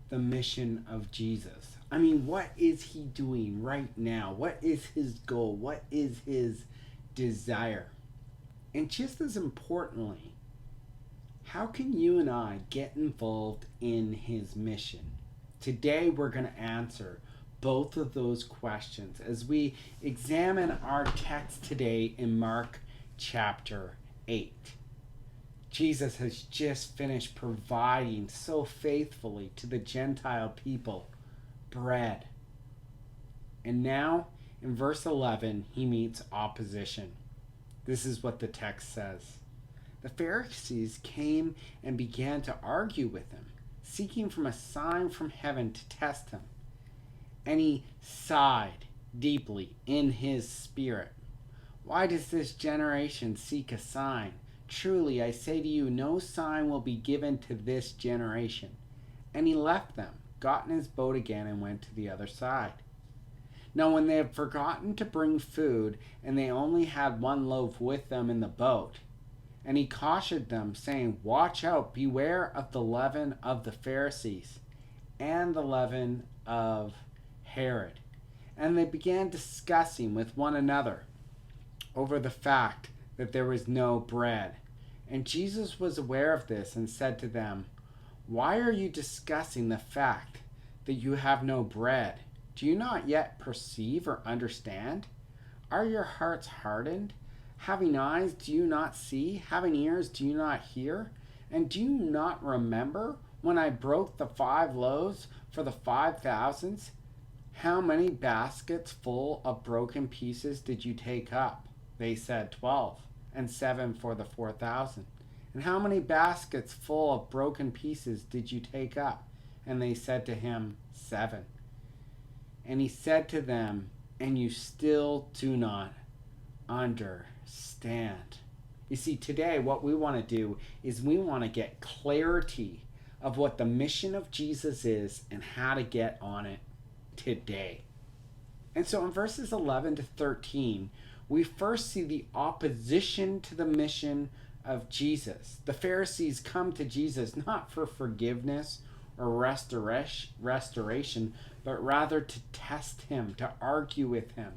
the mission of Jesus? I mean, what is he doing right now? What is his goal? What is his desire? And just as importantly, how can you and I get involved in his mission? Today, we're going to answer both of those questions as we examine our text today in Mark chapter 8. Jesus has just finished providing so faithfully to the Gentile people bread. And now, in verse 11, he meets opposition. This is what the text says. The Pharisees came and began to argue with him, seeking from a sign from heaven to test him. And he sighed deeply in his spirit. Why does this generation seek a sign? Truly, I say to you, no sign will be given to this generation. And he left them, got in his boat again, and went to the other side. Now, when they had forgotten to bring food, and they only had one loaf with them in the boat, and he cautioned them, saying, watch out, beware of the leaven of the Pharisees, and the leaven of Herod. And they began discussing with one another over the fact that there was no bread. And Jesus was aware of this and said to them, why are you discussing the fact that you have no bread? Do you not yet perceive or understand? Are your hearts hardened? Having eyes, do you not see? Having ears, do you not hear? And do you not remember when I broke the 5 loaves for the 5,000? How many baskets full of broken pieces did you take up? They said 12, and 7 for the 4,000. And how many baskets full of broken pieces did you take up? And they said to him, 7. And he said to them, and you still do not understand. You see, today what we want to do is we want to get clarity of what the mission of Jesus is and how to get on it today. And so in verses 11 to 13, we first see the opposition to the mission of Jesus. The Pharisees come to Jesus not for forgiveness or restoration, but rather to test him, to argue with him.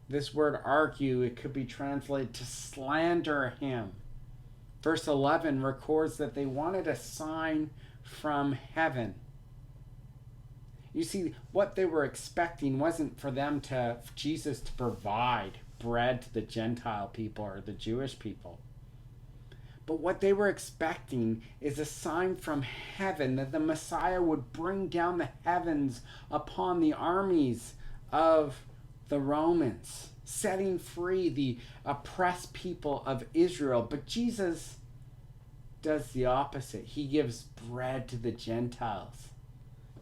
This word argue, it could be translated to slander him. Verse 11 records that they wanted a sign from heaven. You see, what they were expecting wasn't for Jesus to provide bread to the Gentile people or the Jewish people. But what they were expecting is a sign from heaven that the Messiah would bring down the heavens upon the armies of the Romans, setting free the oppressed people of Israel. But Jesus does the opposite. He gives bread to the Gentiles.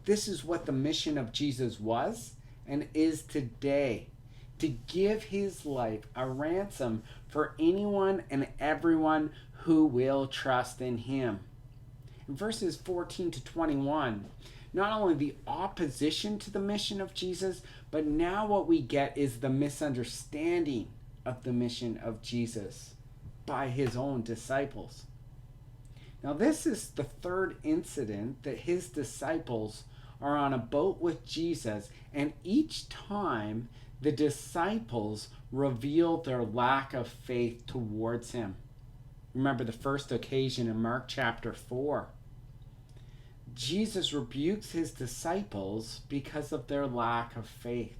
This is what the mission of Jesus was and is today, to give his life a ransom for anyone and everyone who will trust in him. In verses 14 to 21, not only the opposition to the mission of Jesus, but now what we get is the misunderstanding of the mission of Jesus by his own disciples. Now, this is the third incident that his disciples are on a boat with Jesus, and each time the disciples reveal their lack of faith towards him. Remember the first occasion in Mark chapter 4. Jesus rebukes his disciples because of their lack of faith.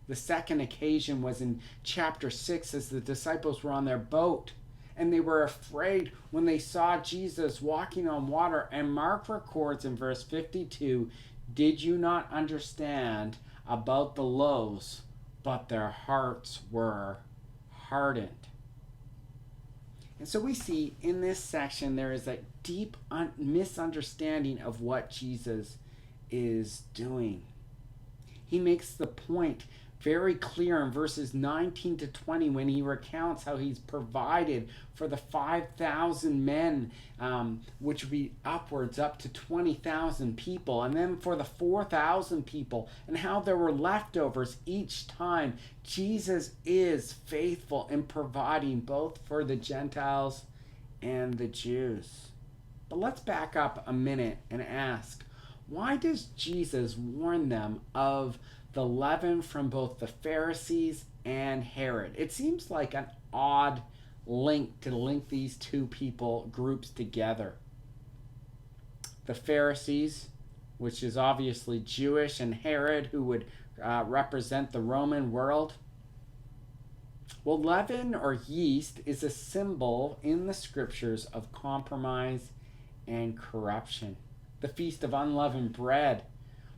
The second occasion was in chapter 6 as the disciples were on their boat and they were afraid when they saw Jesus walking on water. And Mark records in verse 52, did you not understand about the loaves, but their hearts were hardened. And so we see in this section there is a deep misunderstanding of what Jesus is doing. He makes the point very clear in verses 19 to 20 when he recounts how he's provided for the 5,000 men, which would be upwards up to 20,000 people, and then for the 4,000 people, and how there were leftovers each time. Jesus is faithful in providing both for the Gentiles and the Jews. But let's back up a minute and ask, Why does Jesus warn them of the leaven from both the Pharisees and Herod? It seems like an odd link to link these two groups together. The Pharisees, which is obviously Jewish, and Herod, who would represent the Roman world. Well, leaven or yeast is a symbol in the scriptures of compromise and corruption. The Feast of Unleavened Bread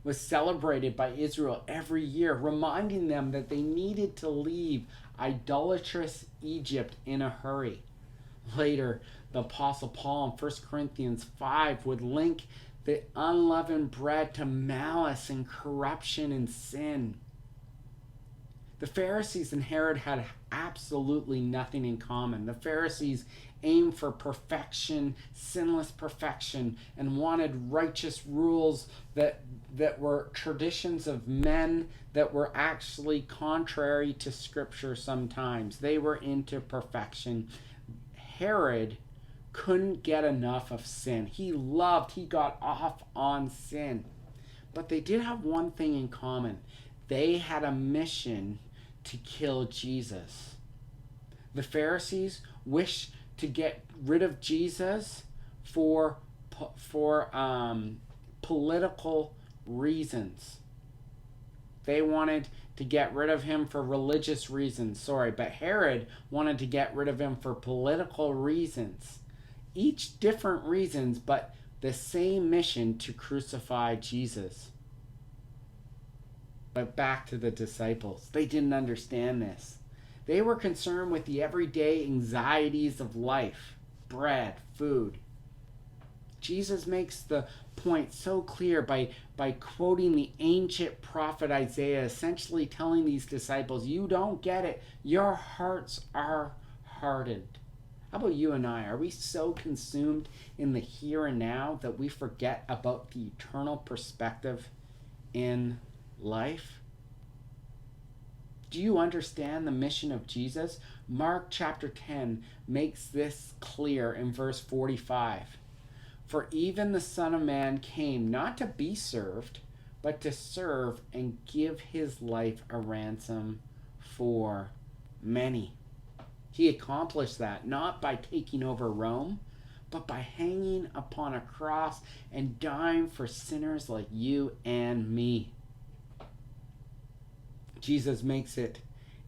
was celebrated by Israel every year, reminding them that they needed to leave idolatrous Egypt in a hurry. Later, the Apostle Paul in 1 Corinthians 5 would link the unleavened bread to malice and corruption and sin. The Pharisees and Herod had absolutely nothing in common. The Pharisees aimed for perfection, sinless perfection, and wanted righteous rules that were traditions of men that were actually contrary to Scripture sometimes. They were into perfection. Herod couldn't get enough of sin. He got off on sin. But they did have one thing in common. They had a mission to kill Jesus. The Pharisees wished to get rid of Jesus for political reasons. They wanted to get rid of him for religious reasons, but Herod wanted to get rid of him for political reasons. Each different reasons, but the same mission to crucify Jesus. But back to the disciples. They didn't understand this. They were concerned with the everyday anxieties of life, bread, food. Jesus makes the point so clear by quoting the ancient prophet Isaiah, essentially telling these disciples, you don't get it. Your hearts are hardened. How about you and I? Are we so consumed in the here and now that we forget about the eternal perspective in life? Do you understand the mission of Jesus? Mark chapter 10 makes this clear in verse 45. For even the Son of Man came not to be served, but to serve and give his life a ransom for many. He accomplished that not by taking over Rome, but by hanging upon a cross and dying for sinners like you and me. Jesus makes it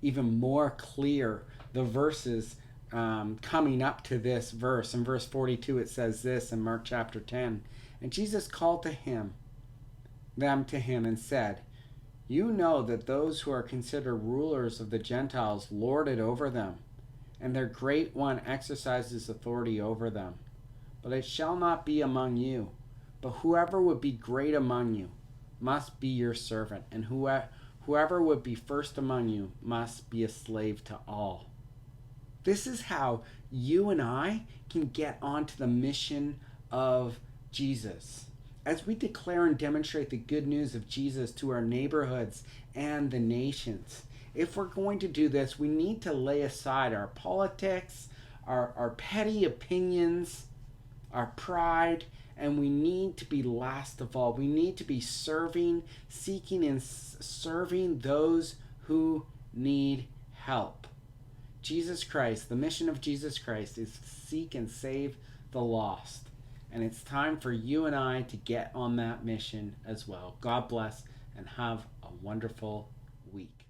even more clear. The verses coming up to this verse. In verse 42 it says this in Mark chapter 10. And Jesus called them to him and said, you know that those who are considered rulers of the Gentiles lord it over them, and their great one exercises authority over them. But it shall not be among you. But whoever would be great among you must be your servant, and whoever would be first among you must be a slave to all. This is how you and I can get onto the mission of Jesus. As we declare and demonstrate the good news of Jesus to our neighborhoods and the nations, if we're going to do this, we need to lay aside our politics, our petty opinions, our pride, and we need to be, last of all, we need to be seeking and serving those who need help. Jesus Christ, the mission of Jesus Christ is to seek and save the lost. And it's time for you and I to get on that mission as well. God bless and have a wonderful week.